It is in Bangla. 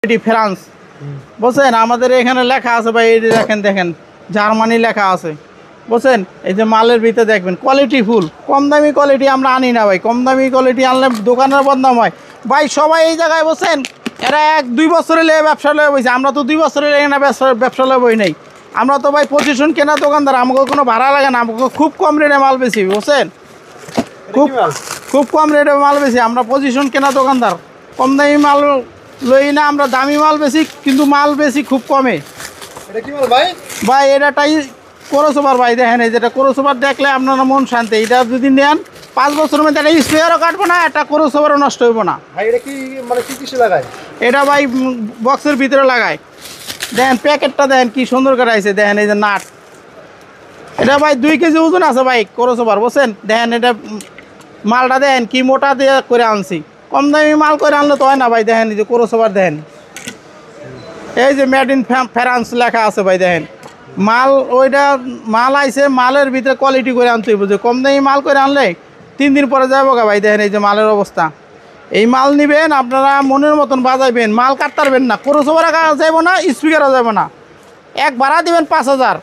এটি ফ্রান্স বুঝছেন, আমাদের এখানে লেখা আছে ভাই, এই দেখেন দেখেন জার্মানি লেখা আছে বুঝছেন। এই যে মালের ভিতরে দেখবেন কোয়ালিটি ফুল, কম দামি কোয়ালিটি আমরা আনি না ভাই, কম দামি কোয়ালিটি আনলে দোকানের বদনাম হয় ভাই। সবাই এই জায়গায় বসেন, এরা 1-2 বছরে লেগে ব্যবসা লয়ে বইছে, আমরা তো 2 বছরে লেগে না ব্যবসা লয়ে বই নেই। আমরা তো ভাই পজিশন কেনা দোকানদার, আমাকে কোনো ভাড়া লাগে না, আমাকে খুব কম রেটে মাল বেশি বুঝছেন, খুব কম রেটে মাল বেশি। আমরা পজিশন কেনা দোকানদার, কম দামি মাল লই না আমরা, দামি মাল বেশি কিন্তু মাল বেশি খুব কমে। এটা কি মাল ভাই? ভাই এটাই ক্রসওভার ভাই, দেখেন এই যেটা ক্রসওভার দেখলে আপনারা মন শান্তি। এটা যদি নেন 5 বছরের মধ্যে একটা স্পেয়ারও কাটবো না, একটা ক্রসওভারও নষ্ট হইব না ভাই এটা কি মানে কি কিসে লাগায়? এটা ভাই বক্সের ভিতরে লাগায়। দেখেন প্যাকেটটা দেখেন কি সুন্দর করে আছে, দেখেন এই যে নাট। এটা ভাই 2 কেজি ওজন আছে ভাই ক্রসওভার বুঝছেন। দেখেন এটা মালটা দেখেন কি মোটা দিয়ে করে আনছি, কম দামি মাল করে আনলে তো হয় না ভাই। দেখেন এই যে ক্রসওভার দেখেন, এই যে মেড ইন ফ্রান্স লেখা আছে ভাই। দেখেন মাল ওইটা মাল আইছে, মালের ভিতরে কোয়ালিটি করে আনতে হইব, যে কম দামি মাল করে আনলে 3 দিন পরে যাবো গা ভাই। দেখেন এই যে মালের অবস্থা। এই মাল নিবেন আপনারা মনের মতন বাজাইবেন, মাল কাটতে পারবেন না, ক্রসওভার যাইব না, স্পিকারও যাইব না। এক ভাড়া দিবেন 5000,